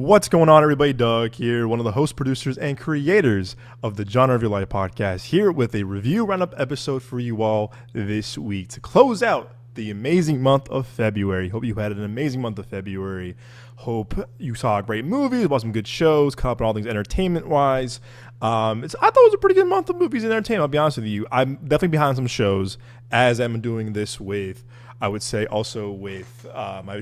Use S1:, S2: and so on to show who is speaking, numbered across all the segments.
S1: What's going on, everybody? Doug here, one of the hosts, producers, and creators of the Genre of Your Life podcast, here with a review roundup episode for you all this week to close out the amazing month of February. Hope you had an amazing month of February. Hope you saw great movies, watched some good shows, caught up on all things entertainment-wise. I thought it was a pretty good month of movies and entertainment, I'll be honest with you. I'm definitely behind some shows, as I'm doing this with, I would say, also with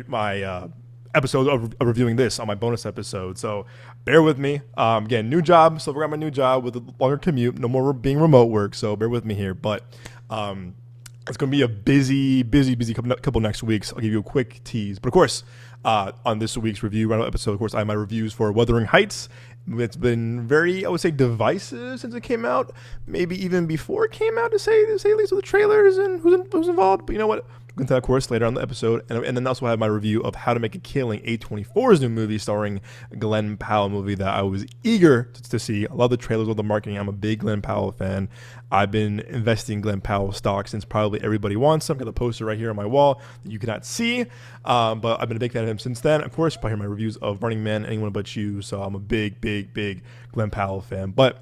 S1: my episode of reviewing this on my bonus episode. So bear with me. Again, new job. So I got my new job with a longer commute. No more being remote work. So bear with me here. But it's going to be a busy couple next weeks. I'll give you a quick tease. But of course, on this week's review roundup episode, of course, I have my reviews for Wuthering Heights. It's been very, I would say, divisive since it came out. Maybe even before it came out, to say at least, with the trailers and who's involved. But you know what? We'll get to that, of course, later on the episode. And then also have my review of How to Make a Killing, A24's new movie starring Glen Powell, movie that I was eager to see. I love the trailers, love the marketing. I'm a big Glen Powell fan. I've been investing in Glen Powell stock since probably everybody wants some. Got the poster right here on my wall that you cannot see. But I've been a big fan of him since then. Of course, probably hear my reviews of Running Man, Anyone But You. So I'm a big Glen Powell fan. But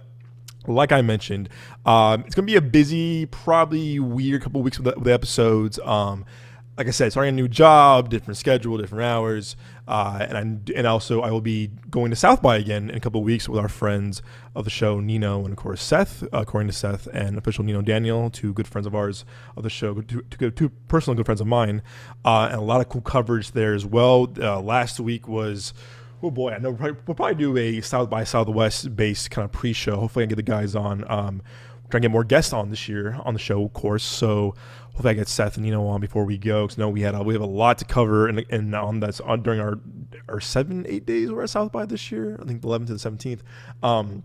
S1: like I mentioned, it's going to be a busy, probably weird couple of weeks with the episodes. Like I said, starting a new job, different schedule, different hours. And also I will be going to South by again in a couple of weeks with our friends of the show, Nino, and of course Seth, according to Seth, and official Nino Daniel, two good friends of ours of the show, two personal good friends of mine, and a lot of cool coverage there as well. Last week was... Oh boy, I know we'll probably do a South by Southwest based kind of pre-show. Hopefully I can get the guys on. Trying to get more guests on this year on the show, of course. So hopefully I get Seth and Nino on before we go. Because we have a lot to cover and on that's on during our 7-8 days we're at South by this year. I think the 11th to the 17th.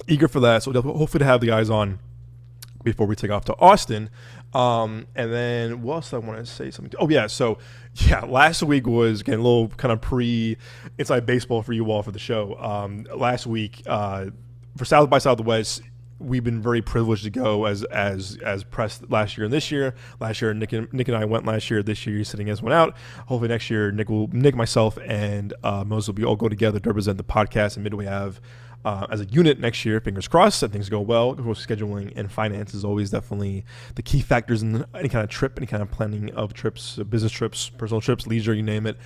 S1: Eager for that. So hopefully to have the guys on before we take off to Austin. And then what else I want to say something? Last week was again a little kind of inside baseball for you all for the show. Last week for South by Southwest, we've been very privileged to go as press last year and this year. Last year, Nick and I went last year. This year, he's sitting as one out. Hopefully next year, Nick, myself, and Moses will all go together to represent the podcast and Midway Ave as a unit next year. Fingers crossed that things go well. Of course, scheduling and finance is always definitely the key factors in any kind of trip, any kind of planning of trips, business trips, personal trips, leisure, you name it,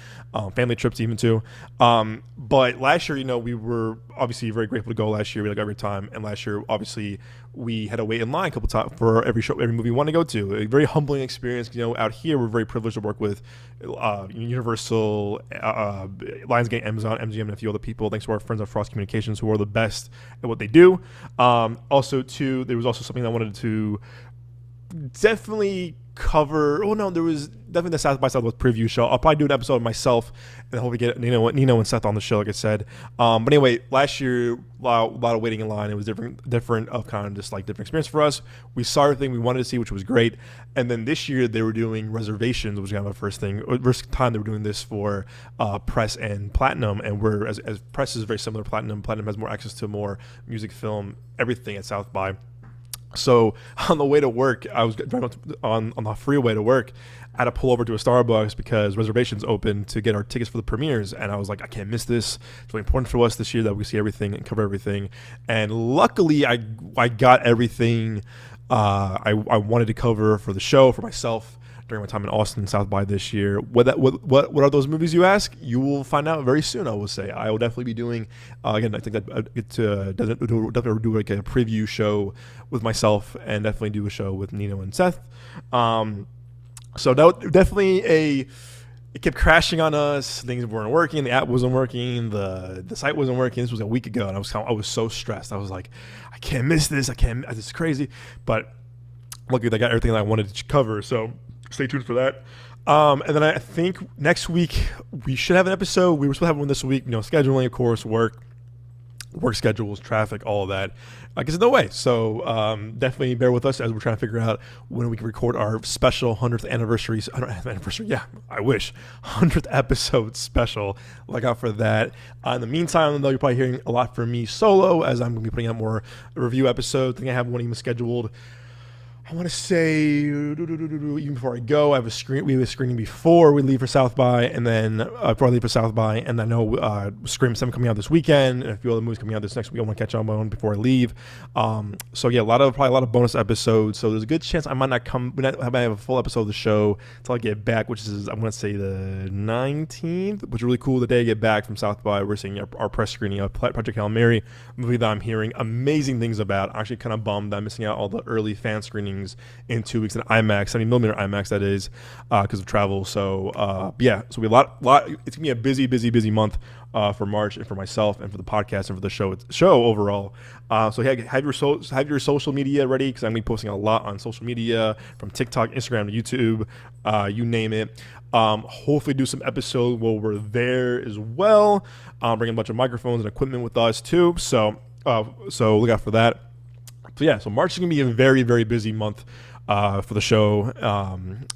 S1: family trips even too. But last year, we were obviously very grateful to go last year. We had a great time, and last year, obviously, we had to wait in line a couple times for every movie we want to go to. A very humbling experience. Out here, we're very privileged to work with Universal, Lionsgate, Amazon, MGM, and a few other people. Thanks to our friends at Frost Communications, who are the best at what they do. Also, too, there was also something I wanted to definitely cover. There was definitely the South by Southwest preview show. I'll probably do an episode myself and hopefully get Nino and Seth on the show, like I said. But anyway, last year, a lot of waiting in line. It was different of kind of just like different experience for us. We saw everything we wanted to see, which was great. And then this year they were doing reservations, which was kind of the first time they were doing this for press and platinum. And we're as press is very similar to platinum. Platinum has more access to more music, film, everything at South by. So on the way to work, I was driving on the freeway to work. I had to pull over to a Starbucks because reservations open to get our tickets for the premieres. And I was like, I can't miss this. It's really important for us this year that we see everything and cover everything. And luckily, I got everything I wanted to cover for the show, for myself, during my time in Austin, South by this year. What are those movies, you ask? You will find out very soon, I will say. I will definitely be doing, again, I think that I get to definitely do like a preview show with myself and definitely do a show with Nino and Seth. So that definitely it kept crashing on us. Things weren't working. The app wasn't working. The site wasn't working. This was a week ago, and I was so stressed. I was like, I can't miss this. This is crazy. But luckily, I got everything that I wanted to cover. So stay tuned for that. And then I think next week we should have an episode. We were supposed to have one this week. Scheduling, of course, work schedules, traffic, all of that. I guess no way. So definitely bear with us as we're trying to figure out when we can record our special 100th anniversary. Yeah, I wish 100th episode special. Look out for that. In the meantime, though, you're probably hearing a lot from me solo as I'm going to be putting out more review episodes. I think I have one even scheduled. I want to say, even before I go, I have a screen. We have a screening before we leave for South by, and then before I leave for South by, and I know Scream 7 coming out this weekend, and a few other movies coming out this next week. I want to catch up on before I leave. So yeah, probably a lot of bonus episodes. So there's a good chance I might not have a full episode of the show until I get back, which is I'm going to say the 19th, which is really cool. The day I get back from South by, we're seeing our press screening of Project Hail Mary, a movie that I'm hearing amazing things about. I'm actually kind of bummed that I'm missing out all the early fan screenings in 2 weeks in IMAX, 70mm IMAX, that is, because of travel. So yeah, so we have a lot. It's gonna be a busy month for March, and for myself, and for the podcast, and for the show overall. So have your social media ready, because I'm gonna be posting a lot on social media, from TikTok, Instagram, to YouTube, you name it. Hopefully do some episode while we're there as well. Bring a bunch of microphones and equipment with us too. So look out for that. So yeah, so March is going to be a very, very busy month for the show,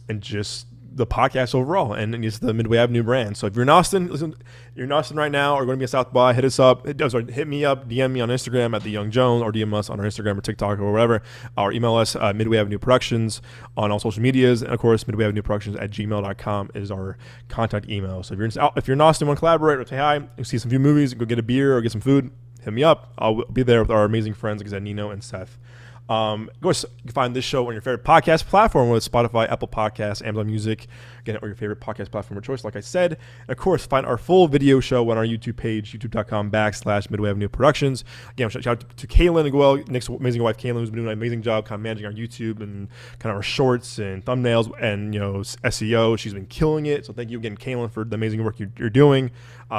S1: and just the podcast overall, and it's the Midway Avenue brand. So if you're in Austin, you're in Austin right now, or going to be at South by, hit us up. Hit me up, DM me on Instagram at The Young Jones, or DM us on our Instagram or TikTok or whatever, or email us Midway Avenue Productions on all social medias, and of course Midway Avenue Productions at gmail.com is our contact email. So if you're in Austin, want to collaborate or say hi, you see some few movies, go get a beer or get some food, hit me up. I'll be there with our amazing friends, like I said, Nino and Seth. Of course, you can find this show on your favorite podcast platform, with Spotify, Apple Podcasts, Amazon Music, again, or your favorite podcast platform of choice, like I said. And of course, find our full video show on our YouTube page, youtube.com/Midway Avenue Productions. Again, shout out to Kaylin as well, Nick's amazing wife, Kaylin, who's been doing an amazing job kind of managing our YouTube and kind of our shorts and thumbnails and, SEO. She's been killing it. So thank you again, Kaylin, for the amazing work you're doing.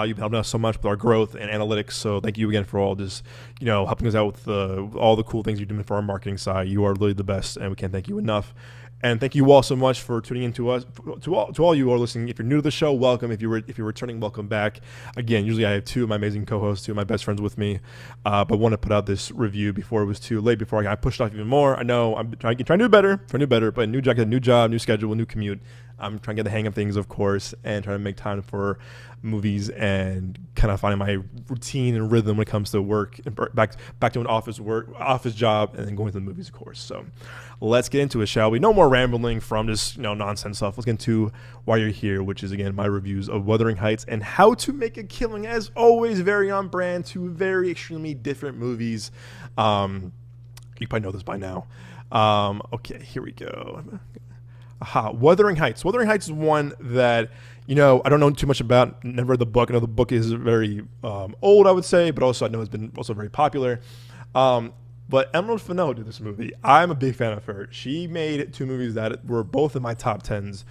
S1: You've helped us so much with our growth and analytics. So thank you again for all just, helping us out with all the cool things you're doing for our marketing side. You are really the best, and we can't thank you enough. And thank you all so much for tuning in to us. To all you who are listening, if you're new to the show, welcome. If you're returning, welcome back. Again, usually I have two of my amazing co-hosts, two of my best friends with me, but want to put out this review before it was too late, before I pushed off even more. I know I'm trying to do better, but new job, new schedule, new commute. I'm trying to get the hang of things, of course, and trying to make time for movies and kind of finding my routine and rhythm when it comes to work, and back to an office job, and then going to the movies, of course. So let's get into it, shall we? No more rambling from just nonsense stuff. Let's get into why you're here, which is, again, my reviews of Wuthering Heights and How to Make a Killing. As always, very on brand, two very extremely different movies. You probably know this by now. Okay, here we go. Wuthering Heights. Wuthering Heights is one that, I don't know too much about. Never read the book. I know the book is very old, I would say, but also I know it's been also very popular. But Emerald Fennell did this movie. I'm a big fan of her. She made two movies that were both in my top 10s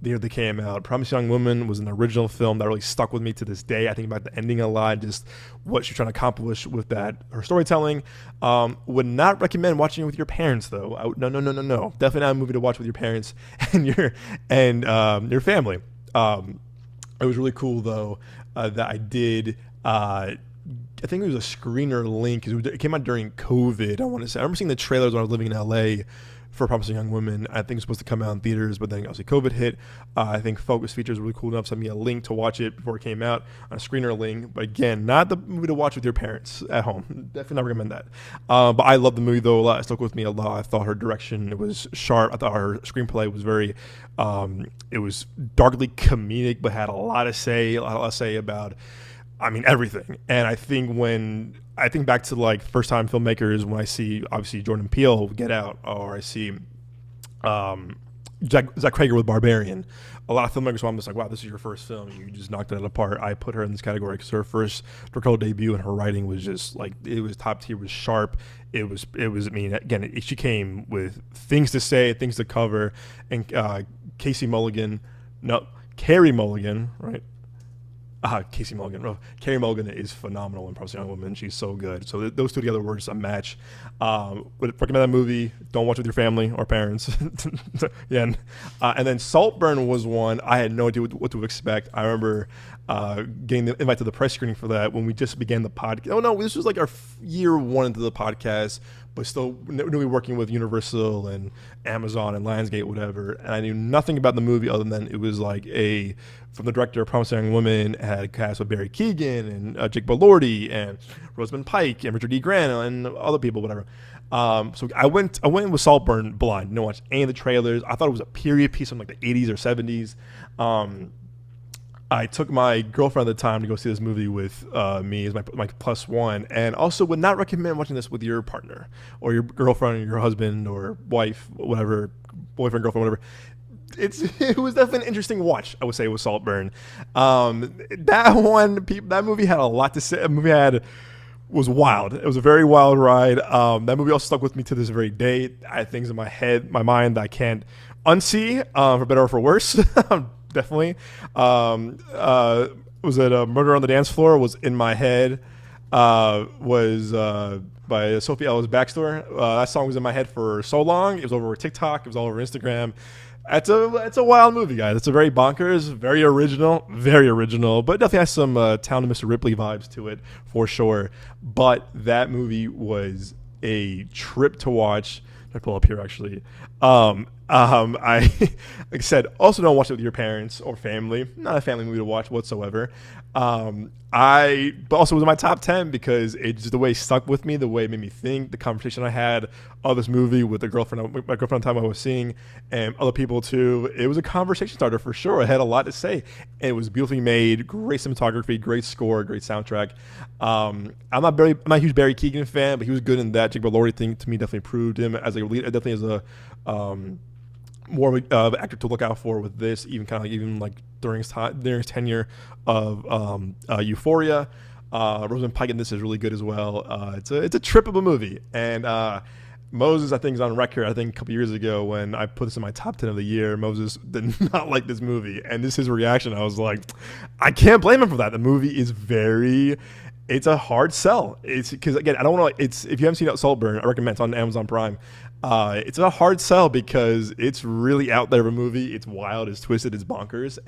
S1: the year they came out. Promising Young Woman was an original film that really stuck with me to this day. I think about the ending a lot, just what she's trying to accomplish with that, her storytelling. Would not recommend watching it with your parents, though. No. Definitely not a movie to watch with your parents and your family. It was really cool, though, that I did. I think it was a screener link. It came out during COVID, I want to say. I remember seeing the trailers when I was living in LA for Promising Young Woman. I think it was supposed to come out in theaters, but then obviously COVID hit. I think Focus Features was really cool enough to send me a link to watch it before it came out, on a screener link. But again, not the movie to watch with your parents at home. Definitely not recommend that. But I loved the movie, though, a lot. It stuck with me a lot. I thought her direction, it was sharp. I thought her screenplay was very, it was darkly comedic, but had a lot to say about, everything. And I think back to first time filmmakers, when I see obviously Jordan Peele, Get Out, or I see Zach Cregger with Barbarian. A lot of filmmakers, I'm just like, wow, this is your first film. You just knocked it apart. I put her in this category because her first directorial debut and her writing was just it was top tier, was sharp. It was. Again, she came with things to say, things to cover, and Carey Mulligan, right? Casey Mulligan. Oh, Carey Mulligan is phenomenal in Promising Young Woman. She's so good. So those two together were just a match. Would recommend that movie. Don't watch it with your family or parents. And then Saltburn was one I had no idea what to expect. I remember getting the invite to the press screening for that when we just began the podcast. Oh no, this was our year one into the podcast. but still newly working with Universal and Amazon and Lionsgate, whatever. And I knew nothing about the movie other than it was like from the director of Promising Young Woman, had a cast with Barry Keoghan and Jake Belordi and Rosamund Pike and Richard E. Grant and other people, whatever. So I went with Saltburn blind, didn't watch any of the trailers. I thought it was a period piece from like the 80s or 70s. I took my girlfriend at the time to go see this movie with me as my plus one, and also would not recommend watching this with your partner or your girlfriend or your husband or wife, whatever, boyfriend, girlfriend, whatever. It was definitely an interesting watch, I would say, with Saltburn. That movie had a lot to say. The movie was wild. It was a very wild ride. That movie also stuck with me to this very day. I had things in my head, my mind that I can't unsee, for better or for worse. Definitely. Was it Murder on the Dance Floor? Was in my head. Was by Sophie Ellis Bextor. That song was in my head for so long. It was over TikTok. It was all over Instagram. It's a wild movie, guys. It's a very bonkers, very original, but definitely has some Town of Mr. Ripley vibes to it for sure. But that movie was a trip to watch. I pull up here actually. I like I said, also don't watch it with your parents or family. Not a family movie to watch whatsoever. But also was in my top 10 because it's just the way it stuck with me, the way it made me think, the conversation I had of this movie with my girlfriend at the time I was seeing, and other people too. It was a conversation starter for sure. I had a lot to say, and it was beautifully made, great cinematography, great score, great soundtrack. I'm not a huge Barry Keoghan fan, but he was good in that. Jake Belordi thing to me definitely proved him as a lead, definitely as a more of an actor to look out for with this, even during his tenure of Euphoria. Rosamund Pike in this is really good as well. It's a trip of a movie, and Moses, I think, is on record. I think a couple years ago when I put this in my top 10 of the year, Moses did not like this movie, and this is his reaction. I was like, I can't blame him for that. The movie is it's a hard sell. It's because, again, I don't want to. If you haven't seen Saltburn, I recommend it's on Amazon Prime. It's a hard sell because it's really out there of a movie. It's wild, it's twisted, it's bonkers.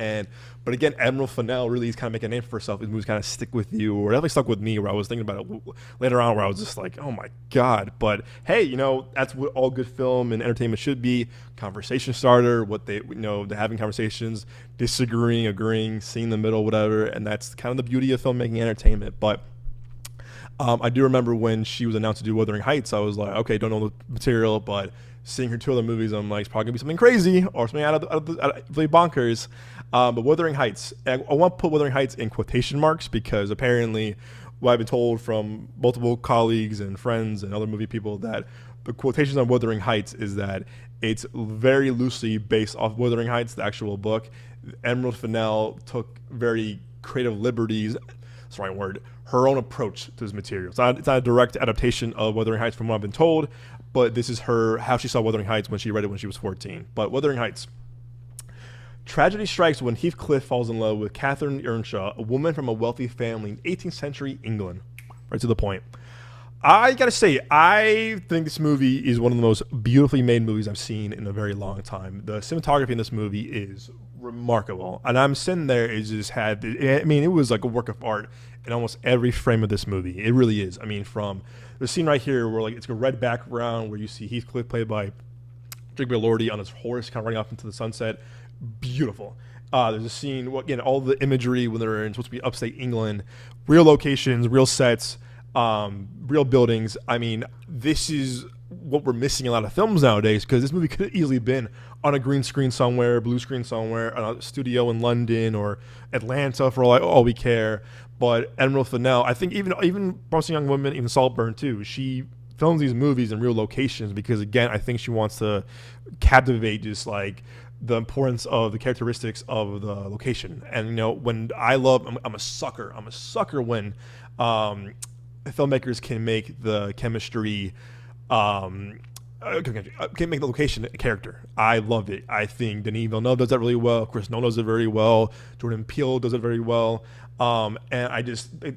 S1: But again, Admiral Fennell really is kind of making a name for herself. These movies kind of stick with you, or definitely stuck with me, where I was thinking about it later on, where I was just like, oh my God. But hey, that's what all good film and entertainment should be. Conversation starter, they're having conversations, disagreeing, agreeing, seeing the middle, whatever. And that's kind of the beauty of filmmaking and entertainment. But I do remember when she was announced to do Wuthering Heights, I was like, okay, don't know the material, but seeing her two other movies, I'm like, it's probably going to be something crazy or something out of the bonkers. But Wuthering Heights, I want to put Wuthering Heights in quotation marks because apparently what I've been told from multiple colleagues and friends and other movie people that the quotations on Wuthering Heights is that it's very loosely based off Wuthering Heights, the actual book. Emerald Fennell took very creative liberties, that's the right word, her own approach to this material. It's not a direct adaptation of Wuthering Heights from what I've been told, but this is how she saw Wuthering Heights when she read it when she was 14. But Wuthering Heights. Tragedy strikes when Heathcliff falls in love with Catherine Earnshaw, a woman from a wealthy family in 18th century England. Right to the point. I gotta say, I think this movie is one of the most beautifully made movies I've seen in a very long time. The cinematography in this movie is remarkable, and I'm sitting there, it was like a work of art in almost every frame of this movie. It really is. I mean, from the scene right here where it's a red background where you see Heathcliff played by Jake Belordi on his horse kind of running off into the sunset. Beautiful. There's a scene, all the imagery when they're supposed to be upstate England, real locations, real sets, real buildings. I mean, this is what we're missing in a lot of films nowadays, because this movie could have easily been on a green screen somewhere, blue screen somewhere, a studio in London or Atlanta for all we care. But Emerald Fennell, I think even Promising Young Woman, even Saltburn too, she films these movies in real locations because, again, I think she wants to captivate just like the importance of the characteristics of the location. And when I'm a sucker when filmmakers can make the chemistry, can make the location a character. I love it. I think Denis Villeneuve does that really well. Chris Nolan does it very well. Jordan Peele does it very well. And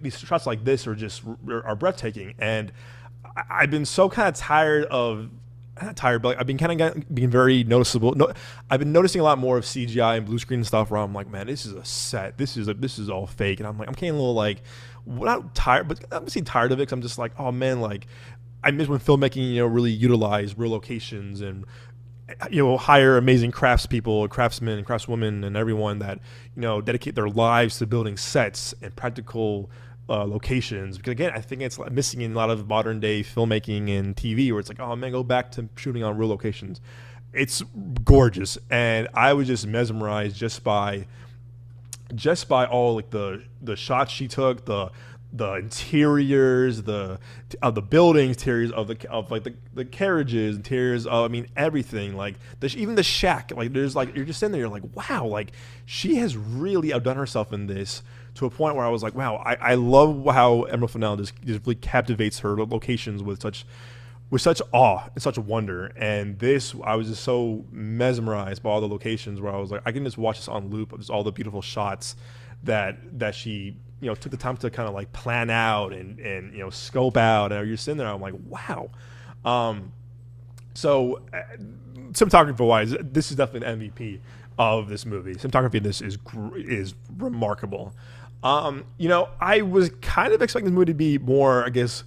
S1: these shots like this are breathtaking. And I've been so kind of tired of. Not tired, but I've been kind of being very noticeable. I've been noticing a lot more of CGI and blue screen stuff where I'm like, man, this is a set. This is all fake. And I'm getting a little not tired, but I'm tired of it because I'm just like, oh man, I miss when filmmaking, really utilized real locations and hire amazing craftspeople, craftsmen and craftswomen and everyone that, dedicate their lives to building sets and practical locations. Because again, I think it's missing in a lot of modern day filmmaking and TV where it's like, oh man, go back to shooting on real locations. It's gorgeous. And I was just mesmerized just by all like the shots she took, the interiors, the buildings, interiors of the carriages, interiors of, everything. Like even the shack. Like there's like, you're just sitting there, you're like, wow, like she has really outdone herself in this to a point where I was like, wow, I love how Emerald Fennell just really captivates her locations with such awe and such wonder. And this, I was just so mesmerized by all the locations where I was like, I can just watch this on loop of just all the beautiful shots that she took the time to kind of like plan out and scope out. And you're sitting there, I'm like, wow. So cinematography wise, this is definitely an MVP of this movie. Cinematography in this is remarkable. I was kind of expecting this movie to be more, I guess,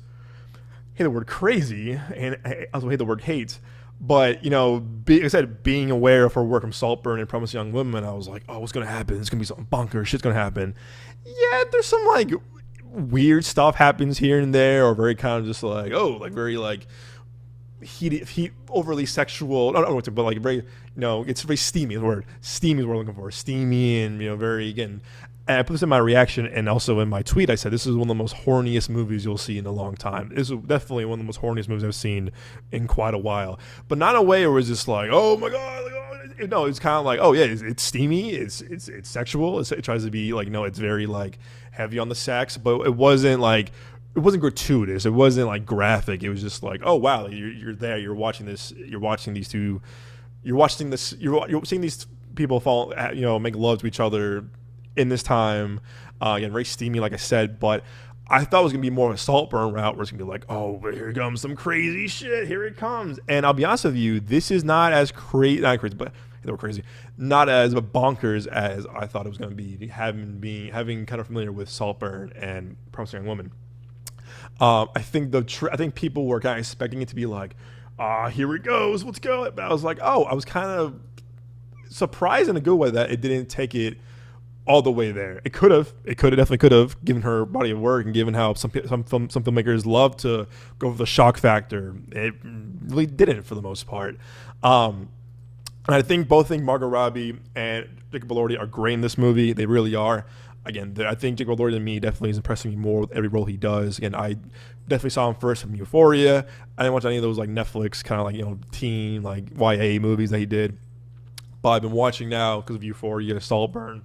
S1: hate the word crazy, and I also hate the word hate. But, like I said, being aware of her work from Saltburn and Promising Young Women, I was like, oh, what's going to happen? It's going to be something bonkers. Shit's going to happen. Yeah, there's some, like, weird stuff happens here and there, or very kind of just like, very, like, heat overly sexual. No, but, like, very, it's very steamy, the word. Steamy is what we're looking for. Steamy and, very, again, and I put this in my reaction and also in my tweet. I said, this is one of the most horniest movies you'll see in a long time. This is definitely one of the most horniest movies I've seen in quite a while. But not in a way where it's just like, oh my God. Like, oh. No, it's kind of like, oh yeah, it's steamy. It's sexual. It tries to be like, no, it's very like heavy on the sex, but it wasn't gratuitous. It wasn't like graphic. It was just like, oh wow, you're there. You're watching this. You're watching these two. You're seeing these people fall, make love to each other in this time. Again, very steamy, like I said, but I thought it was going to be more of a Saltburn route where it's going to be like, oh, here comes some crazy shit. Here it comes. And I'll be honest with you, this is not as not as bonkers as I thought it was going to be, having kind of familiar with Saltburn and Promising Young Woman. I think people were kind of expecting it to be like, here it goes, let's go. But I was like, I was kind of surprised in a good way that it didn't take it all the way there. It definitely could have, given her body of work and given how some filmmakers love to go for the shock factor. It really didn't for the most part. And I think Margot Robbie and Jacob Elordi are great in this movie. They really are. Again, I think Jacob Elordi to me definitely is impressing me more with every role he does. Again, I definitely saw him first from Euphoria. I didn't watch any of those like Netflix kind of like teen like YA movies that he did. But I've been watching now because of Euphoria, Saltburn,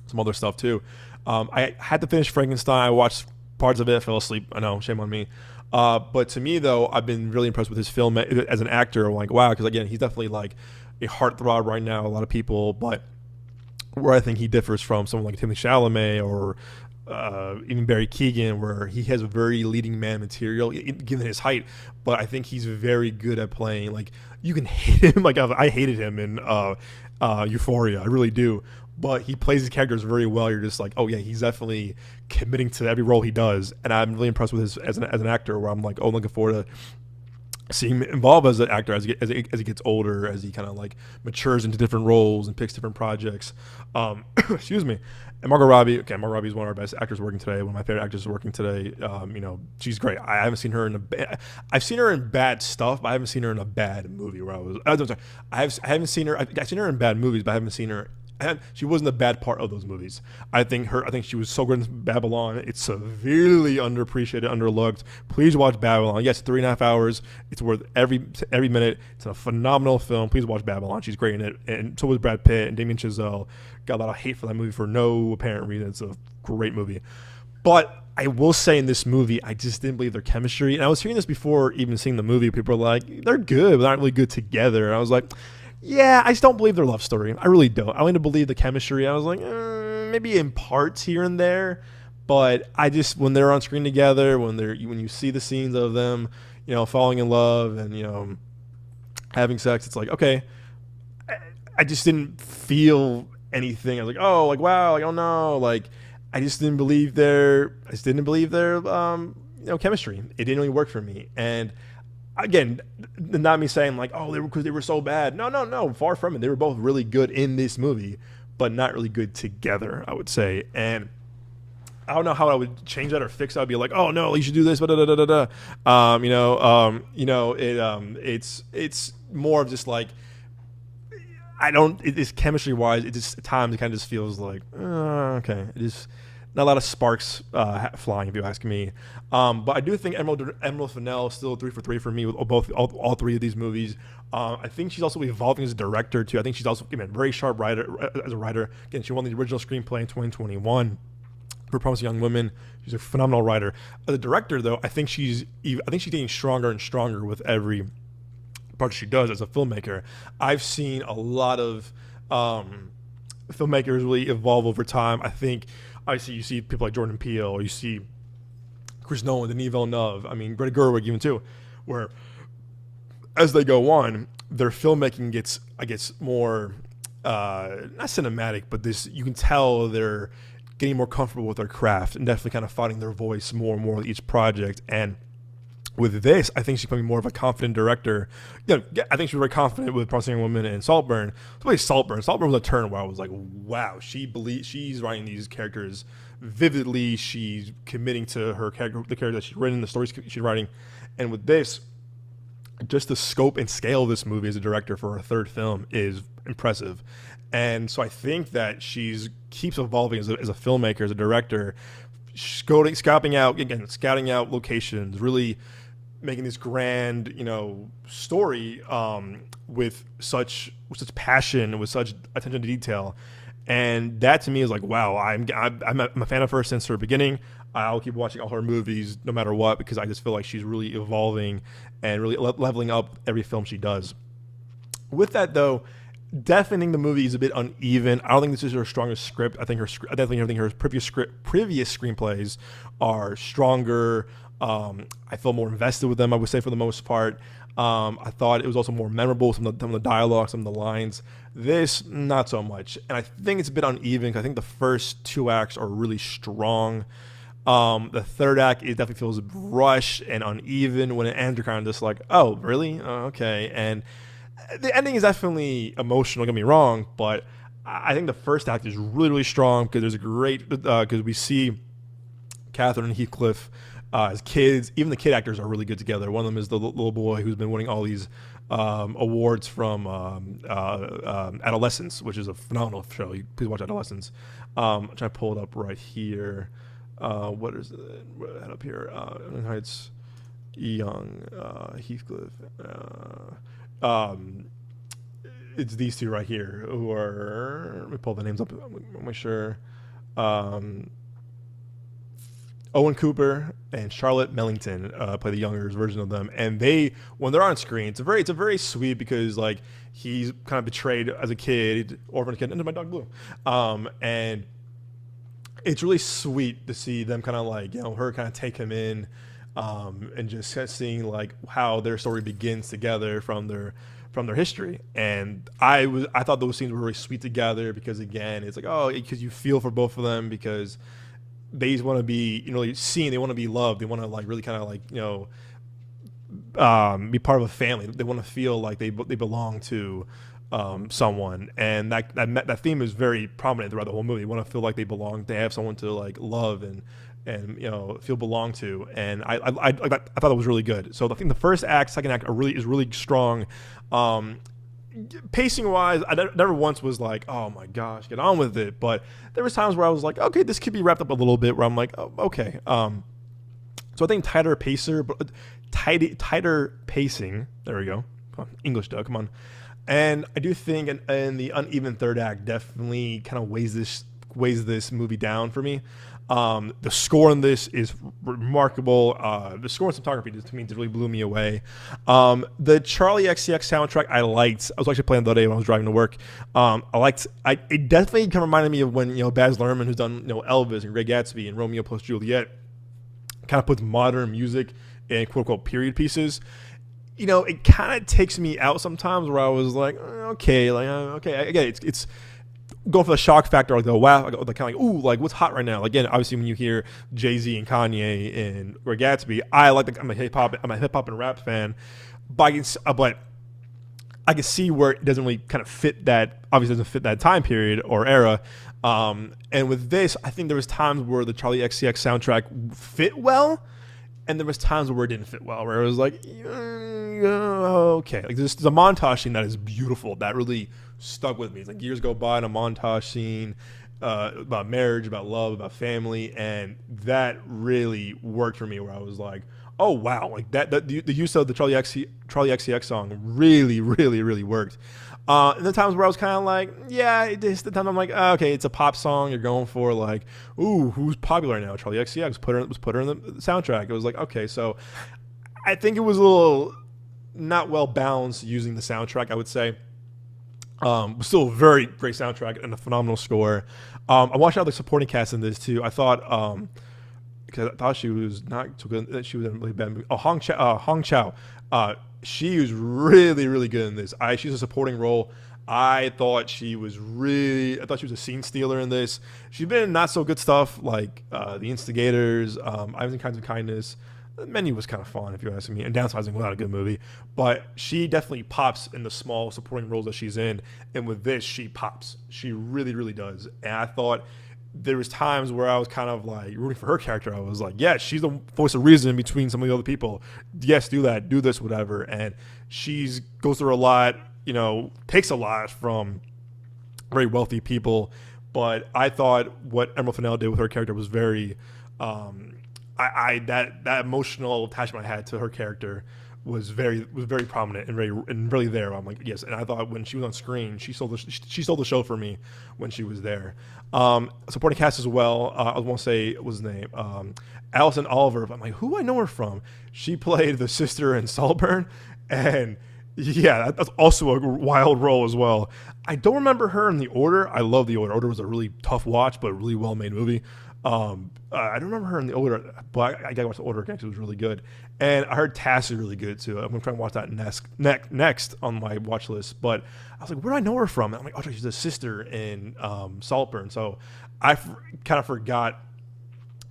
S1: some other stuff too. I had to finish Frankenstein. I watched parts of it, fell asleep. I know, shame on me. But to me though, I've been really impressed with his film as an actor. I'm like, wow, because again, he's definitely like a heartthrob right now. A lot of people, but where I think he differs from someone like Timothée Chalamet or even Barry Keoghan, where he has a very leading man material given his height, but I think he's very good at playing. Like you can hate him. Like I hated him in Euphoria. I really do. But he plays his characters very well. You're just like, oh yeah, he's definitely committing to every role he does, and I'm really impressed with his as an actor. Where I'm like, oh, looking forward to seeing him evolve as an actor as he gets older, as he kind of like matures into different roles and picks different projects. Excuse me. And Margot Robbie is one of our best actors working today. One of my favorite actors working today. She's great. I haven't seen her I've seen her in bad stuff, but I haven't seen her in a bad movie. I've seen her in bad movies, but I haven't seen her. She wasn't a bad part of those movies. I think she was so good in Babylon. It's severely underappreciated, underlooked. Please watch Babylon. Yes, 3.5 hours. It's worth every minute. It's a phenomenal film. Please watch Babylon. She's great in it. And so was Brad Pitt and Damien Chazelle. Got a lot of hate for that movie for no apparent reason. It's a great movie. But I will say in this movie, I just didn't believe their chemistry. And I was hearing this before even seeing the movie. People were like, they're good, but they're not really good together. And I was like, yeah, I just don't believe their love story. I really don't. I only believe the chemistry. I was like, maybe in parts here and there, but I just, when they're on screen together, when you see the scenes of them, falling in love and having sex, it's like, okay. I just didn't feel anything. I was like, oh, like wow, like oh no, like I just didn't believe their chemistry. It didn't really work for me. And again, not me saying like, oh, because they were so bad. No, far from it. They were both really good in this movie, but not really good together, I would say. And I don't know how I would change that or fix it. I'd be like, oh no, you should do this, it's more of just like, it's chemistry wise, it just at times it kind of just feels like, okay, it is not a lot of sparks flying, if you ask me. But I do think Emerald Fennell is still 3 for 3 for me with all three of these movies. I think she's also evolving as a director too. I think she's also, again, very sharp writer as a writer. Again, she won the original screenplay in 2021 for Promising Young Women. She's a phenomenal writer. As a director, though, I think she's getting stronger and stronger with every part she does as a filmmaker. I've seen a lot of filmmakers really evolve over time. I think you see people like Jordan Peele, or you see Chris Nolan, Denis Villeneuve, Greta Gerwig even too, where as they go on, their filmmaking gets, I guess, more not cinematic, but you can tell they're getting more comfortable with their craft and definitely kind of finding their voice more and more with each project. And with this, I think she's becoming more of a confident director. I think she was very confident with Promising Young Woman and Saltburn. Saltburn was a turn where I was like, wow, she's writing these characters vividly. She's committing to her character, the character that she's written, the stories she's writing. And with this, just the scope and scale of this movie as a director for her third film is impressive. And so I think that she's keeps evolving as a filmmaker, as a director, scouting out locations, really making this grand, story with such passion, with such attention to detail. And that to me is like, wow, I'm a fan of her since her beginning. I'll keep watching all her movies no matter what, because I just feel like she's really evolving and really leveling up every film she does. With that, though, definitely think the movie is a bit uneven. I don't think this is her strongest script. I definitely think her previous screenplays are stronger. I feel more invested with them, I would say, for the most part. I thought it was also more memorable, some of the dialogue, some of the lines. This, not so much. And I think it's a bit uneven, because I think the first two acts are really strong. The third act, it definitely feels rushed and uneven. When it ends, you're kind of just like, oh, really? Okay. And the ending is definitely emotional, don't get me wrong, but I think the first act is really, really strong, because there's a great, because we see Catherine and Heathcliff as kids. Even the kid actors are really good together. One of them is the little boy who's been winning all these awards from Adolescence, which is a phenomenal show. Please watch Adolescence. I'm trying to pull it up right here. What is it? Head up here. Wuthering Heights, young Heathcliff. It's these two right here who are. Let me pull the names up. I'm not sure. Owen Cooper and Charlotte Mellington play the younger version of them, and when they're on screen, it's a very sweet, because like he's kind of betrayed as a kid, orphan kid, and my dog Blue, and it's really sweet to see them kind of like, her kind of take him in, and just seeing like how their story begins together from their history. And I thought those scenes were really sweet together, because again, it's like, because you feel for both of them, because they just want to be, seen, they want to be loved, they want to like really kind of like, be part of a family. They want to feel like they belong to someone, and that theme is very prominent throughout the whole movie. They want to feel like they belong. They have someone to like love and feel belong to. And I thought it was really good. So I think the first act, second act is really strong. Pacing wise, I never once was like, oh my gosh, get on with it. But there was times where I was like, okay, this could be wrapped up a little bit, where I'm like, oh, okay. So I think tighter pacing. There we go. Come on, English, Doug. Come on. And I do think, and the uneven third act definitely kind of weighs this movie down for me. The score in this is remarkable. The score and cinematography to me really blew me away. The Charlie XCX soundtrack I liked. I was actually playing the other day when I was driving to work. It definitely kind of reminded me of when Baz Luhrmann, who's done Elvis and Great Gatsby and Romeo plus Juliet, kind of puts modern music in quote unquote period pieces. It kind of takes me out sometimes, where I was like, okay, I get it. It's going for the shock factor, like the wow, like kind of like ooh, like what's hot right now. Like, again, obviously when you hear Jay-Z and Kanye and or Gatsby, I'm a hip hop and rap fan, but I can see where it doesn't really kind of fit that. Obviously, doesn't fit that time period or era. And with this, I think there was times where the Charlie XCX soundtrack fit well, and there was times where it didn't fit well, where it was like, okay, like there's a montage scene that is beautiful that really stuck with me. It's like years go by in a montage scene about marriage, about love, about family, and that really worked for me. Where I was like, oh wow, like that the use of the Charlie XCX song really, really, really worked. And the times where I was kind of like, yeah, the time I'm like, okay, it's a pop song. You're going for like, ooh, who's popular now? Charlie XCX put her in the soundtrack. It was like, okay, so I think it was a little not well balanced using the soundtrack, I would say. Still a very great soundtrack and a phenomenal score. I watched out the supporting cast in this too. I thought, because I thought she was not too good. She was in a really bad movie. Oh, Hong Chow. She was really, really good in this. She's a supporting role. I thought she was a scene stealer in this. She's been in not so good stuff like The Instigators, I've seen Kinds of Kindness. The Menu was kind of fun, if you're asking me, and Downsizing was not a good movie. But she definitely pops in the small supporting roles that she's in. And with this, she pops. She really, really does. And I thought there was times where I was kind of like rooting for her character. I was like, yeah, she's the voice of reason between some of the other people. Yes, do that, do this, whatever. And she goes through a lot, takes a lot from very wealthy people. But I thought what Emerald Fennell did with her character was very, that emotional attachment I had to her character was very prominent and really there. I'm like, yes. And I thought when she was on screen, she stole the show for me when she was there. Supporting cast as well. I want to say, what was his name? Alison Oliver. I'm like, who do I know her from? She played the sister in Saltburn, and yeah, that's also a wild role as well. I don't remember her in The Order. I love The Order. Order was a really tough watch, but a really well made movie. I don't remember her in The Order, but I gotta watch The Order again because it was really good. And I heard Tass is really good too. I'm gonna try and watch that next on my watch list. But I was like, where do I know her from? And I'm like, oh, she's a sister in Saltburn. So I kind of forgot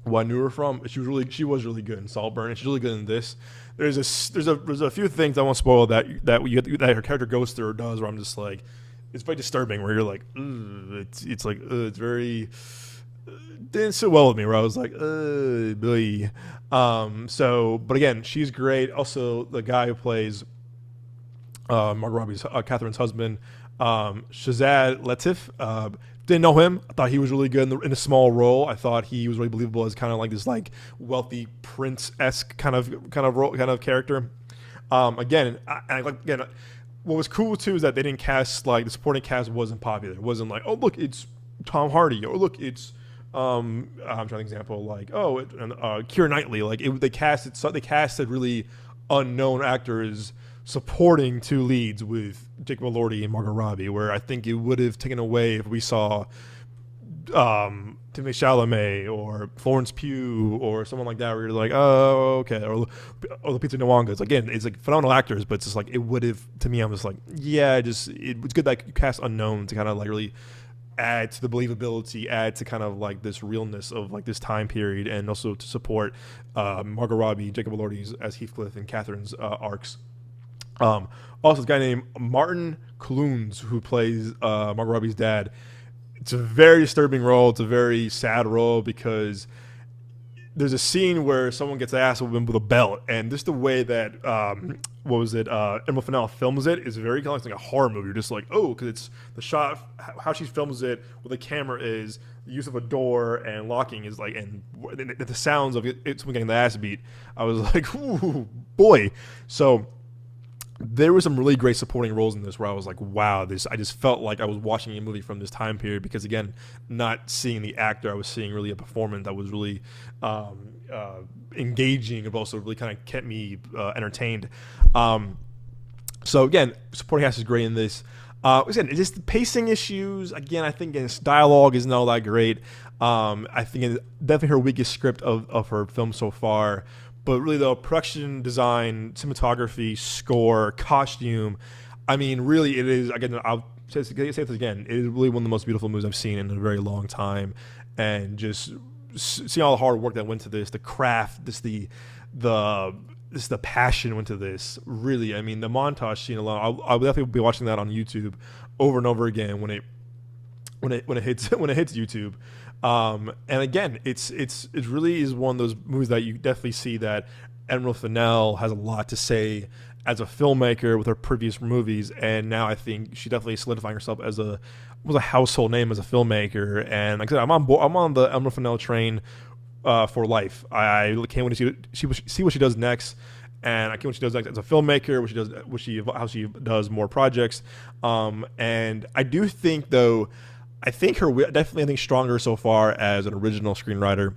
S1: where I knew her from. She was really good in Saltburn, and she's really good in this. There's a few things I won't spoil that her character goes through or does where I'm just like, it's very disturbing. Where you're like, it's like it's very. Didn't sit well with me, where I was like, boy. But again, she's great. Also, the guy who plays Margot Robbie's Catherine's husband, Shazad Latif, didn't know him. I thought he was really good in a small role. I thought he was really believable as kind of like this like wealthy prince-esque kind of character. Again, what was cool too is that they didn't cast, like, the supporting cast wasn't popular. It wasn't like, oh look, it's Tom Hardy, or look, it's I'm trying to example like Keira Knightley. Like they casted really unknown actors supporting two leads with Jacob Elordi and Margot Robbie, where I think it would have taken away if we saw Timothée Chalamet or Florence Pugh or someone like that, where you're like, oh, okay, or Lupita Nyong'o. Again, it's like phenomenal actors, but it's just like it would have, to me, I'm just like, yeah, it's good that you cast unknown to kind of like really add to the believability, add to kind of like this realness of like this time period, and also to support Margot Robbie, Jacob Elordi's as Heathcliff, and Catherine's arcs. Also, this guy named Martin Clunes, who plays Margot Robbie's dad. It's a very disturbing role. It's a very sad role because there's a scene where someone gets ass with a belt, and just the way that Emily Fennell films it is very kind of like a horror movie. You're just like, oh, because it's the shot, how she films it, where the camera is, the use of a door and locking is like, and the sounds of it, someone getting the ass beat. I was like, ooh, boy. So there were some really great supporting roles in this where I was like, wow, I just felt like I was watching a movie from this time period, because again, not seeing the actor, I was seeing really a performance that was really engaging, but also really kind of kept me entertained. So again, supporting cast is great in this. Again, just the pacing issues. Again, I think its dialogue isn't all that great. I think it's definitely her weakest script of her film so far. But really, though, production design, cinematography, score, costume, I mean, really, it is, again, say this again, it is really one of the most beautiful movies I've seen in a very long time, and just seeing all the hard work that went to this, the craft, the passion went to this. Really, I mean, the montage scene alone, I'll definitely be watching that on YouTube over and over again when it hits YouTube. And again, it really is one of those movies that you definitely see that Emerald Fennell has a lot to say as a filmmaker with her previous movies, and now I think she definitely solidifying herself as a household name as a filmmaker. And like I said, I'm on the Emerald Fennell train for life. I can't wait to see what she does next, and I can't wait what she does next as a filmmaker. How she does more projects. And I do think though, I think stronger so far as an original screenwriter.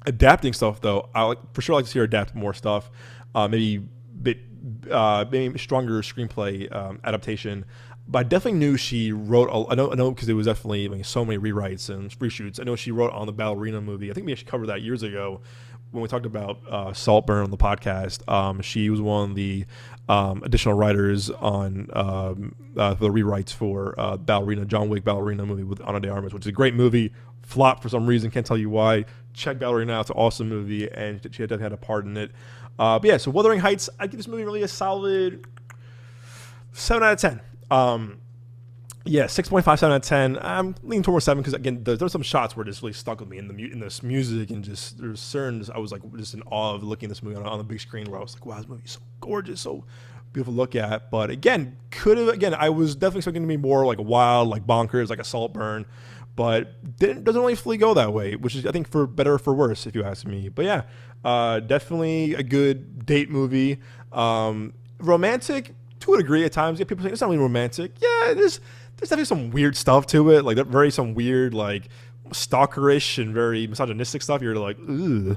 S1: Adapting stuff though, I like to see her adapt more stuff. Maybe stronger screenplay adaptation. But I definitely knew she wrote. I know because it was definitely so many rewrites and reshoots. I know she wrote on the Ballerina movie. I think we actually covered that years ago when we talked about Saltburn on the podcast. She was one of the additional writers on the rewrites for Ballerina, John Wick Ballerina movie with Ana de Armas, which is a great movie. Flopped for some reason, can't tell you why. Check Ballerina out; it's an awesome movie, and she definitely had a part in it. But yeah, so Wuthering Heights, I give this movie really a solid 7 out of 10. 6.5, 7 out of 10. I'm leaning towards 7 because again, there's some shots where it just really stuck with me in this music, and just there's certain, I was like just in awe of looking at this movie on the big screen, where I was like, wow, this movie is so gorgeous, so beautiful to look at. But again, I was definitely expecting to be more like wild, like bonkers, like a Saltburn, but doesn't really fully go that way, which is I think for better or for worse, if you ask me. But yeah, definitely a good date movie. Romantic to a degree at times. Yeah, people say it's not really romantic. Yeah, there's definitely some weird stuff to it, like some weird like stalkerish and very misogynistic stuff. You're like, ugh.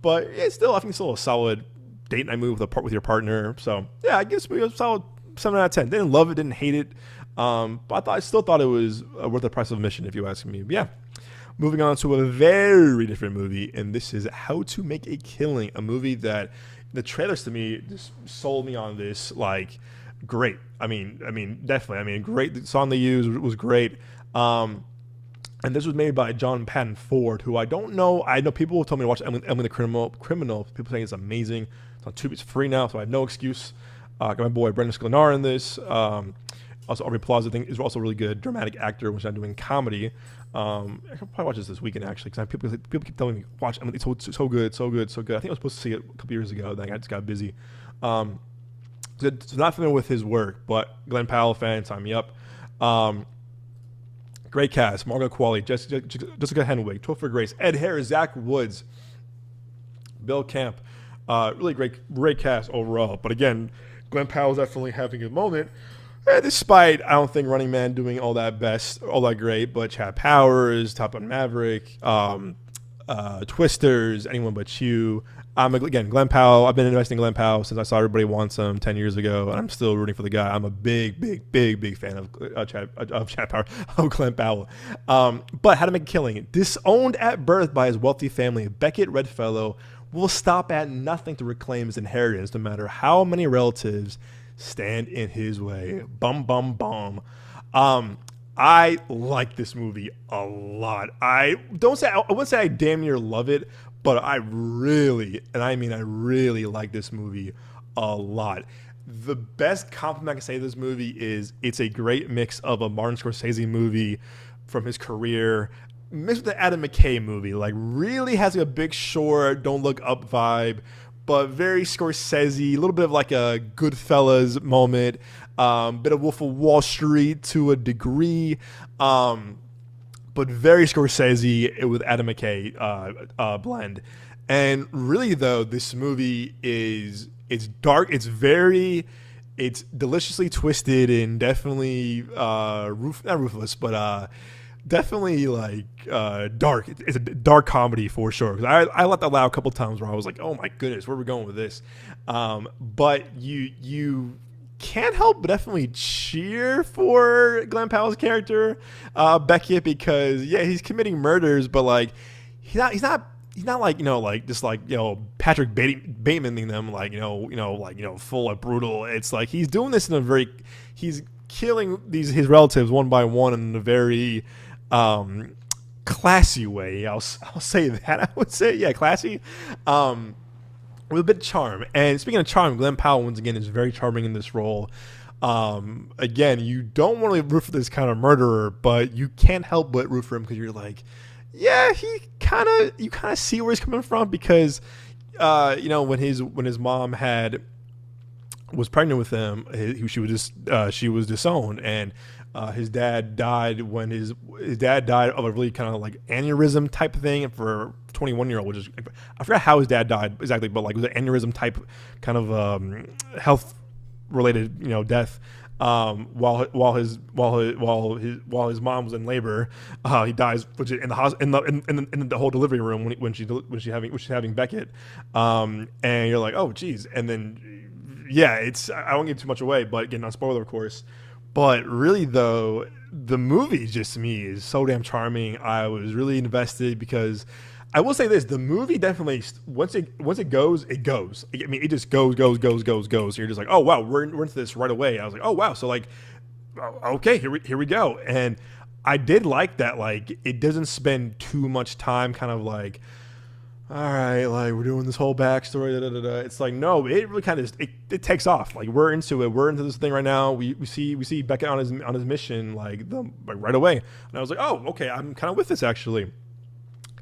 S1: But yeah, I think it's still a solid date night movie with your partner. So yeah, I guess we a solid 7 out of 10. Didn't love it, didn't hate it, but I still thought it was worth the price of admission, if you ask me. But yeah. Moving on to a very different movie, and this is How to Make a Killing, a movie that the trailers to me just sold me on this like great. I mean, definitely. I mean, great. The song they used was great. And this was made by John Patton Ford, who I don't know. I know people have told me to watch Emily the Criminal. People saying it's amazing. It's on Tubi. It's free now, so I have no excuse. Got my boy Brendan Sklenar in this. Also, Aubrey Plaza, I think, is also a really good dramatic actor, which I'm doing comedy. I could probably watch this weekend, actually, because people keep telling me, watch, I mean, it's so good. I think I was supposed to see it a couple years ago, then I just got busy. So not familiar with his work, but Glenn Powell fan, sign me up. Great cast: Margot Qualley, Jessica Henwick, Topher Grace, Ed Harris, Zach Woods, Bill Camp. Really great cast overall. But again, Glenn Powell's definitely having a moment. Despite, I don't think Running Man doing all that great, but Chad Powers, Top Gun Maverick, Twisters, Anyone But You. Again, Glenn Powell. I've been investing in Glenn Powell since I saw Everybody Wants Him 10 years ago, and I'm still rooting for the guy. I'm a big fan of Chad Powers, of Glenn Powell. But How to Make a Killing. Disowned at birth by his wealthy family, Beckett Redfellow will stop at nothing to reclaim his inheritance, no matter how many relatives stand in his way. Bum. I like this movie a lot. I wouldn't say I damn near love it, but I really like this movie a lot. The best compliment I can say to this movie is it's a great mix of a Martin Scorsese movie from his career mixed with the Adam McKay movie. Like, really has a Big Short, Don't Look Up vibe, but very Scorsese, a little bit of like a Goodfellas moment, bit of Wolf of Wall Street to a degree, but very Scorsese with Adam McKay blend. And really, though, this movie it's dark, it's deliciously twisted, and definitely not ruthless, but definitely like dark. It's a dark comedy for sure. I let that out a couple times where I was like, oh my goodness, where are we going with this? But you can't help but definitely cheer for Glenn Powell's character, Beckett, because he's committing murders, but like he's not like, like just like, Patrick Batemaning them, like, full like brutal. It's like he's doing this in a very, he's killing his relatives one by one in a very classy way. I'll say that. I would say, yeah, classy. With a bit of charm. And speaking of charm, Glenn Powell once again is very charming in this role. Again, you don't want to root for this kind of murderer, but you can't help but root for him because you're like, yeah, you kind of see where he's coming from because, when his mom was pregnant with him, she was disowned, and his dad died when his dad died of a really kind of like aneurysm type thing for 21-year-old, which is, I forgot how his dad died exactly, but like it was an aneurysm type kind of health related death. While his mom was in labor, he dies in the whole delivery room when she's having Beckett, and you're like, oh geez, and then I won't give too much away, but again, not spoiler of course. But really, though, the movie just to me is so damn charming. I was really invested because I will say this: the movie definitely once it goes, it goes. I mean, it just goes. You're just like, oh wow, we're into this right away. I was like, oh wow, so like, okay, here we go. And I did like that. Like, it doesn't spend too much time, kind of like, all right, like we're doing this whole backstory. It's like, no, it really kind of it takes off. Like we're into it. We're into this thing right now. We see Beckett on his mission like right away. And I was like, oh, okay, I'm kind of with this actually.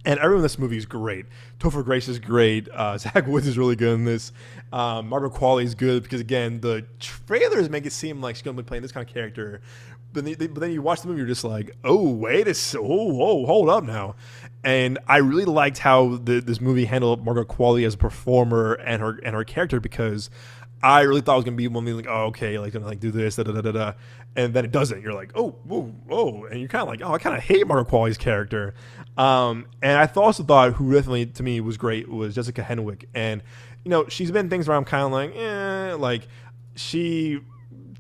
S1: And everyone in this movie is great. Topher Grace is great. Zach Woods is really good in this. Margaret Qualley is good because again, the trailers make it seem like she's gonna be playing this kind of character. But then you watch the movie, you're just like, oh, whoa, hold up now. And I really liked how this movie handled Margaret Qualley as a performer and her character because I really thought it was gonna be one thing like, oh, okay, like gonna like do this, and then it doesn't. You're like, oh, whoa, and you're kind of like, oh, I kind of hate Margaret Qualley's character. And I also thought who definitely to me was great was Jessica Henwick, and she's been things where I'm kind of like she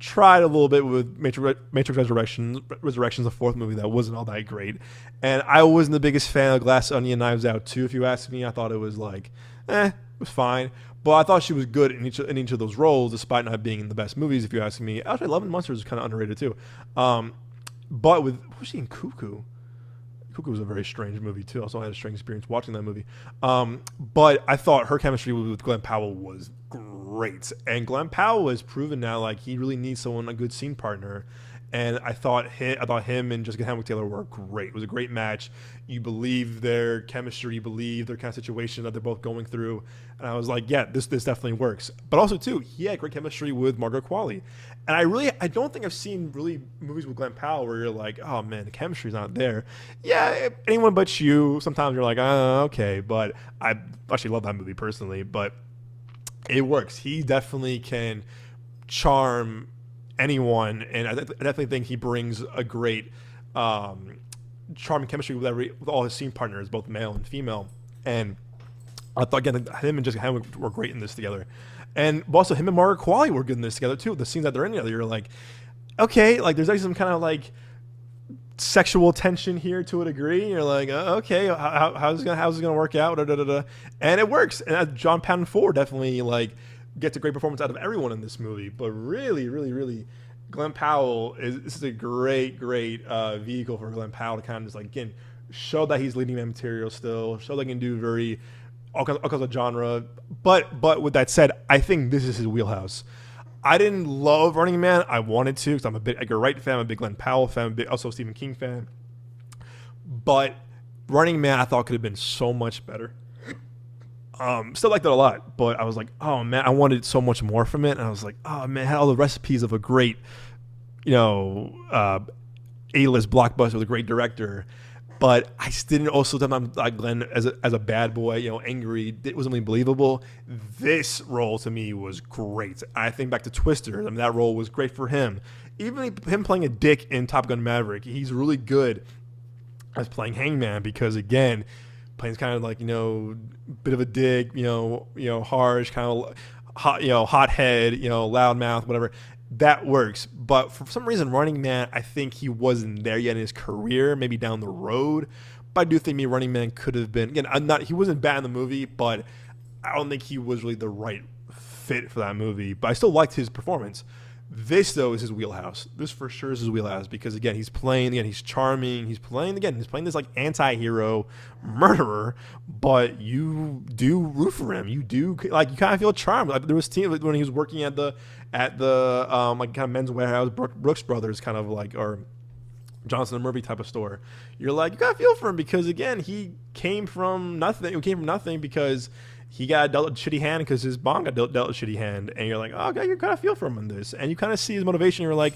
S1: tried a little bit with Matrix Resurrections, the fourth movie that wasn't all that great, and I wasn't the biggest fan of Glass Onion, Knives Out too. If you ask me, I thought it was like, it was fine, but I thought she was good in each of those roles, despite not being in the best movies. If you ask me, actually, Love and Monsters is kind of underrated too. But what was she in Cuckoo? Cuckoo was a very strange movie too. Also, I had a strange experience watching that movie. But I thought her chemistry with Glenn Powell was great, and Glenn Powell has proven now like he really needs a good scene partner. And I thought him and Jessica Henwick Taylor were great. It was a great match. You believe their chemistry, you believe their kind of situation that they're both going through. And I was like, yeah, this definitely works. But also too, he had great chemistry with Margaret Qualley. And I don't think I've seen really movies with Glenn Powell where you're like, oh man, the chemistry's not there. Yeah, Anyone But You. Sometimes you're like, oh, okay. But I actually love that movie personally. But it works. He definitely can charm anyone, and I definitely think he brings a great charming chemistry with all his scene partners, both male and female. And I thought again, him and Jessica Henwick were great in this together, and also him and Margaret Qualley were good in this together too. The scenes that they're in together, you're like, okay, like there's actually some kind of like sexual tension here to a degree. You're like, okay, how's this gonna work out? And it works. And John Patton Ford definitely like gets a great performance out of everyone in this movie. But really, Glenn Powell this is a great vehicle for Glenn Powell to kind of just like again show that he's leading man material still, show that he can do all kinds of genre. But with that said, I think this is his wheelhouse. I didn't love Running Man. I wanted to because I'm a big Edgar Wright fan, I'm a big Glenn Powell fan, also a Stephen King fan. But Running Man I thought could have been so much better. Still liked it a lot, but I was like, oh man, I wanted so much more from it. And I was like, oh man, it had all the recipes of a great, A-list blockbuster with a great director. But I didn't also sometimes like Glenn as a bad boy, angry. It wasn't really believable. This role to me was great. I think back to Twister. I mean, that role was great for him. Even him playing a dick in Top Gun Maverick, he's really good as playing Hangman because again, playing kind of like bit of a dick, harsh, kind of hot, hot head, loud mouth, whatever. That works. But for some reason, Running Man, I think he wasn't there yet in his career, maybe down the road. But I do think Running Man could have been, again, he wasn't bad in the movie, but I don't think he was really the right fit for that movie. But I still liked his performance. This though is his wheelhouse. This for sure is his wheelhouse because again he's charming. He's playing this like anti-hero murderer, but you do root for him. You do like you kind of feel charmed. Like there was when he was working at the like kind of men's warehouse, Brooks Brothers kind of like or Johnson and Murphy type of store. You're like you gotta feel for him because again he came from nothing. He came from nothing because he got dealt a shitty hand because his mom got dealt a shitty hand. And you're like, oh, okay, you kind of feel for him in this. And you kind of see his motivation. You're like,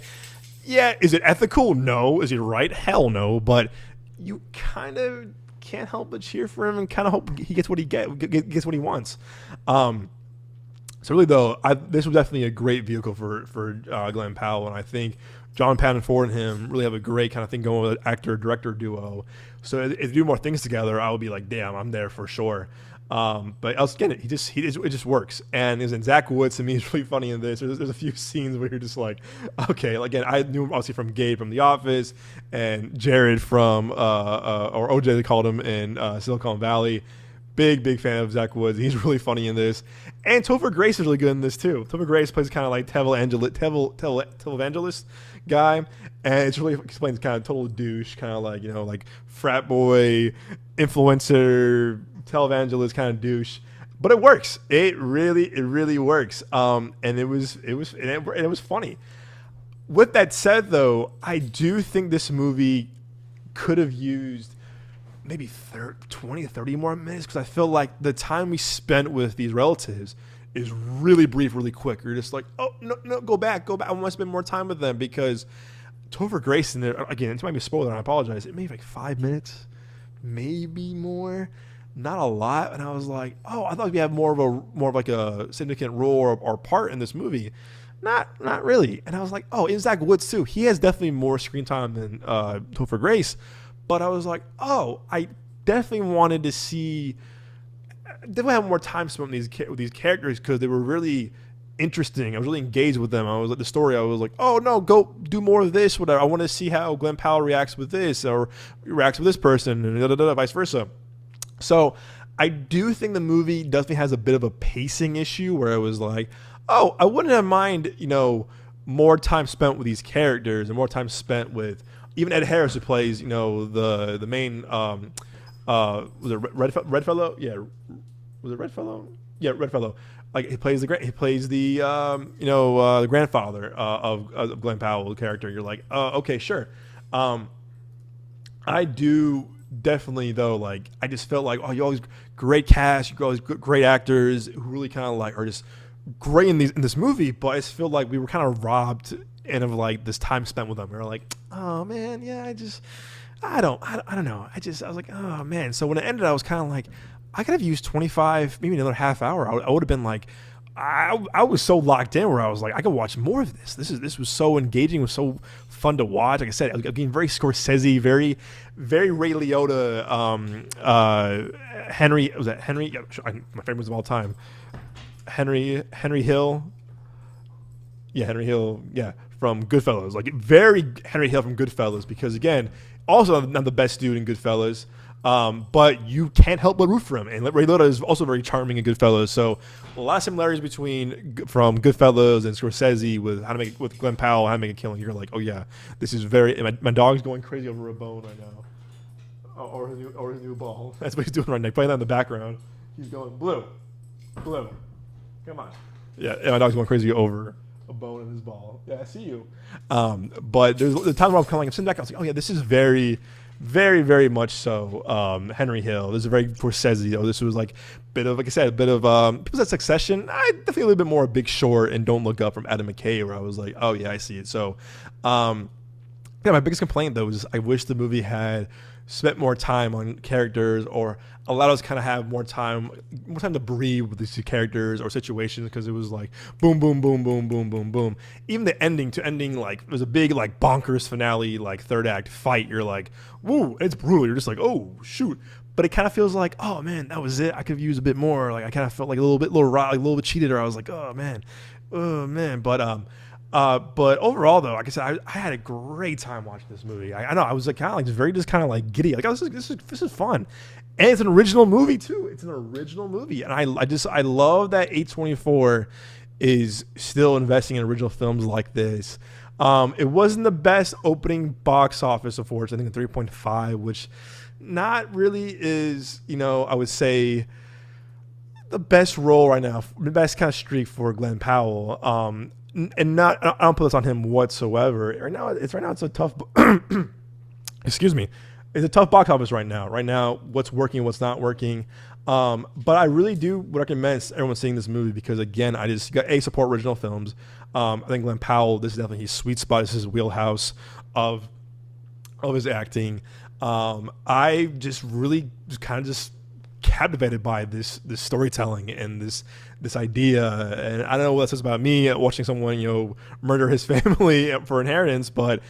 S1: yeah, is it ethical? No. Is he right? Hell no. But you kind of can't help but cheer for him and kind of hope he gets what he gets what he wants. So really, though, this was definitely a great vehicle for Glenn Powell. And I think John Patton Ford and him really have a great kind of thing going with an actor-director duo. So if they do more things together, I would be like, damn, I'm there for sure. But else again, it just works. And in Zach Woods to me is really funny in this. There's a few scenes where you're just like, okay, again, I knew him obviously from Gabe from The Office and Jared from or OJ they called him in Silicon Valley. Big fan of Zach Woods. He's really funny in this. And Topher Grace is really good in this too. Topher Grace plays kind of like televangelist guy, and it's really explains kind of total douche, kind of like like frat boy, influencer, televangelist kind of douche, but it works. It really works. And it was funny. With that said, though, I do think this movie could have used maybe 20 to 30 more minutes because I feel like the time we spent with these relatives is really brief, really quick. You're just like, oh no, go back. I want to spend more time with them because Topher Grace in there again. It might be a spoiler, and I apologize. It may be like 5 minutes, maybe more. Not a lot, and I was like, "Oh, I thought we had more of like a significant role or part in this movie." Not really. And I was like, "Oh, in Zach Woods too. He has definitely more screen time than Topher Grace." But I was like, "Oh, I definitely wanted to see. Definitely have more time spent with these characters because they were really interesting. I was really engaged with them. I was like the story. I was like, oh no, go do more of this. Whatever. I want to see how Glenn Powell reacts with this or reacts with this person, and vice versa." So I do think the movie definitely has a bit of a pacing issue where it was like, oh, I wouldn't have mind, more time spent with these characters and more time spent with even Ed Harris who plays, the main, was it Redfellow? Yeah. Was it Redfellow? Yeah, Redfellow. Like he plays the the grandfather of Glenn Powell, the character. You're like, oh, okay, sure. I do definitely though, like I just felt like, oh, you always great cast, you always great actors who really kind of like are just great in this movie, but I just feel like we were kind of robbed and of like this time spent with them. We were like, oh man, yeah, I don't know. I was like, oh man. So when it ended, I was kind of like, I could have used 25, maybe another half hour. I would have been like, I was so locked in where I was like, I could watch more of this. This was so engaging. It was so fun to watch. Like I said, I was getting very Scorsese, very, very Ray Liotta. Henry, was that Henry? Yeah, my favorites of all time. Henry Hill. Yeah, Henry Hill. Yeah, from Goodfellas. Like very Henry Hill from Goodfellas because again, also not the best dude in Goodfellas. But you can't help but root for him. And Ray Liotta is also very charming in Goodfellas. So a lot of similarities from Goodfellas and Scorsese with Glenn Powell, how to make a killing. You're like, oh yeah, this is very. My dog's going crazy over a bone right now, or his new ball. That's what he's doing right now. Playing that in the background. He's going blue. Come on. Yeah, my dog's going crazy over a bone in his ball. Yeah, I see you. But there's the time where I'm sitting back. I was like, oh yeah, this is very, very much so Henry Hill. This is very Scorsese. This was like like I said, a bit of people said Succession. I definitely a little bit more Big Short and Don't Look Up from Adam McKay, where I was like, oh yeah, I see it. So yeah, my biggest complaint though is I wish the movie had spent more time on characters or allowed us kind of have more time to breathe with these characters or situations, because it was like boom, boom, boom, boom, boom, boom, boom. Even the ending, like it was a big like bonkers finale, like third act fight. You're like, woo, it's brutal. You're just like, oh shoot. But it kind of feels like, oh man, that was it. I could have used a bit more. Like I kind of felt like a little bit cheated, or I was like, oh man. But overall, though, like I said, I had a great time watching this movie. I know I was like kind of like giddy, like, oh, this is fun, and it's an original movie too. It's an original movie, and I love that A24 is still investing in original films like this. It wasn't the best opening box office, unfortunately. I think a 3.5, which not really is, I would say the best role right now, the best kind of streak for Glenn Powell. And not, I don't put this on him whatsoever. Right now, it's a tough, excuse me. It's a tough box office right now. Right now, what's working, what's not working. But I really do recommend everyone seeing this movie because, again, I just got support original films. I think Glenn Powell, this is definitely his sweet spot. This is his wheelhouse of his acting. I just really just captivated by this storytelling and this idea. And I don't know what that says about me watching someone murder his family for inheritance, but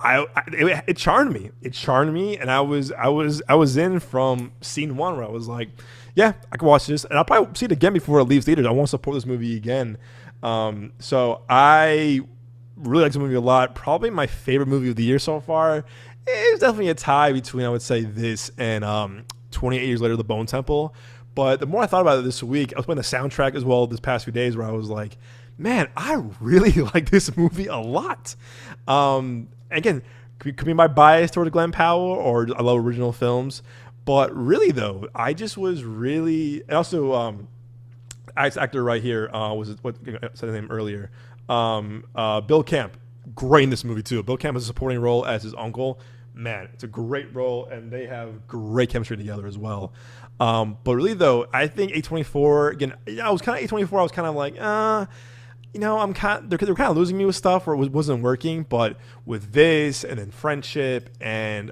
S1: it charmed me. It charmed me, and I was in from scene one where I was like, yeah, I can watch this, and I'll probably see it again before it leaves theaters. I want to support this movie again. So I really like this movie a lot. Probably my favorite movie of the year so far. It's definitely a tie between, I would say, this and 28 Years Later, The Bone Temple. But the more I thought about it this week, I was playing the soundtrack as well this past few days where I was like, man, I really like this movie a lot. Again, could be my bias toward Glenn Powell, or I love original films. But really, though, I just was really... And also, actor right here, was what I said his name earlier. Bill Camp, great in this movie, too. Bill Camp has a supporting role as his uncle. Man, it's a great role, and they have great chemistry together as well. But really, though, I think A24, again, I was kind of A24, I was kind of like, they're kind of losing me with stuff where it wasn't working, but with this and then Friendship and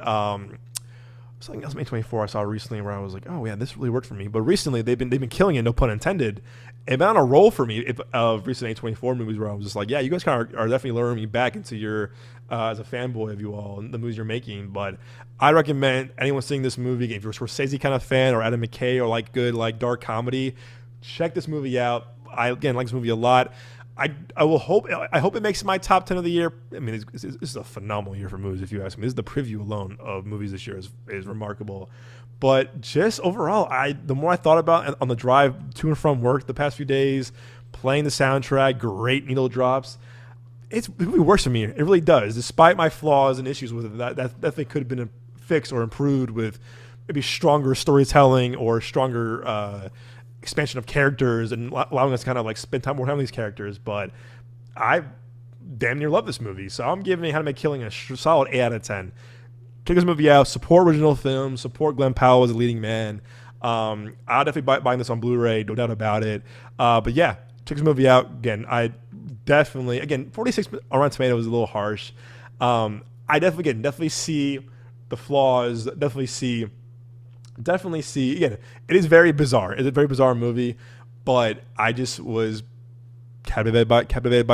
S1: something else A24 I saw recently where I was like, oh yeah, this really worked for me. But recently they've been killing it, no pun intended. It's been on a roll for me of recent A24 movies where I was just like, yeah, you guys kind of are definitely luring me back into your as a fanboy of you all and the movies you're making. But I recommend anyone seeing this movie, if you're a Scorsese kind of fan or Adam McKay or like good like dark comedy, check this movie out. I again like this movie a lot. I hope it makes my top 10 of the year. I mean, this is a phenomenal year for movies, if you ask me. This is the preview alone of movies this year is remarkable. But just overall, the more I thought about it on the drive to and from work the past few days, playing the soundtrack, great needle drops, it really works for me. It really does. Despite my flaws and issues with it, that definitely could have been fixed or improved with maybe stronger storytelling or stronger expansion of characters and allowing us to kind of like spend more time with these characters. But I damn near love this movie, so I'm giving How to Make Killing a solid 8 out of 10. Check this movie out. Support original films. Support Glenn Powell as a leading man. I'll definitely buying this on Blu-ray, no doubt about it. But yeah, check this movie out. Again, 46 on Rotten Tomatoes is a little harsh. I definitely see the flaws. Definitely see. Again, it is very bizarre. It's a very bizarre movie, but I just was captivated by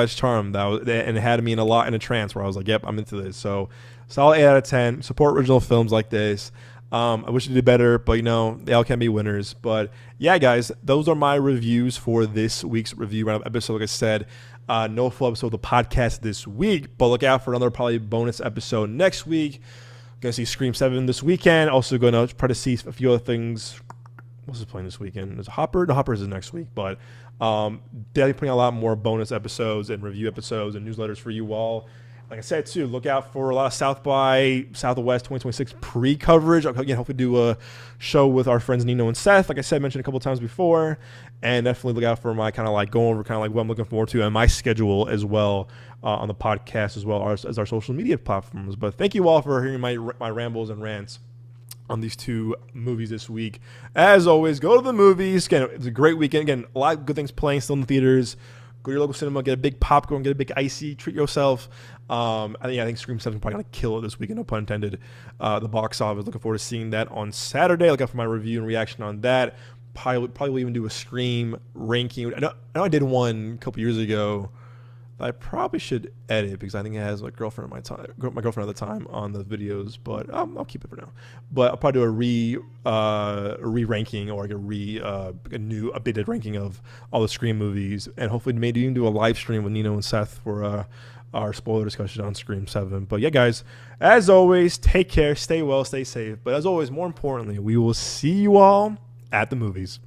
S1: its charm. And it had me in a trance where I was like, "Yep, I'm into this." So, solid 8 out of 10. Support original films like this. I wish it did better, but they all can be winners. But yeah, guys, those are my reviews for this week's review roundup episode. Like I said, no full episode of the podcast this week, but look out for another probably bonus episode next week. Gonna see Scream 7 this weekend. Also gonna try to see a few other things. What's playing this weekend? There's Hopper. The Hoppers is next week, but definitely putting a lot more bonus episodes and review episodes and newsletters for you all. Like I said, too, look out for a lot of South by Southwest 2026 pre-coverage. I'll hopefully do a show with our friends Nino and Seth, like I said, mentioned a couple times before. And definitely look out for my kind of like going over kind of like what I'm looking forward to and my schedule as well on the podcast as well as our social media platforms. But thank you all for hearing my rambles and rants on these two movies this week. As always, go to the movies. Again, it's a great weekend. Again, a lot of good things playing still in the theaters. Go to your local cinema, get a big popcorn, get a big icy, treat yourself. I think Scream 7 is probably going to kill it this weekend, no pun intended. The box office, looking forward to seeing that on Saturday. Look out for my review and reaction on that. Probably will even do a Scream ranking. I know I did one a couple years ago that I probably should edit because I think it has my girlfriend at the time on the videos, but I'll keep it for now. But I'll probably do a re-ranking or like a new updated ranking of all the Scream movies, and hopefully maybe even do a live stream with Nino and Seth for our spoiler discussion on Scream 7. But yeah, guys, as always, take care, stay well, stay safe. But as always, more importantly, we will see you all at the movies.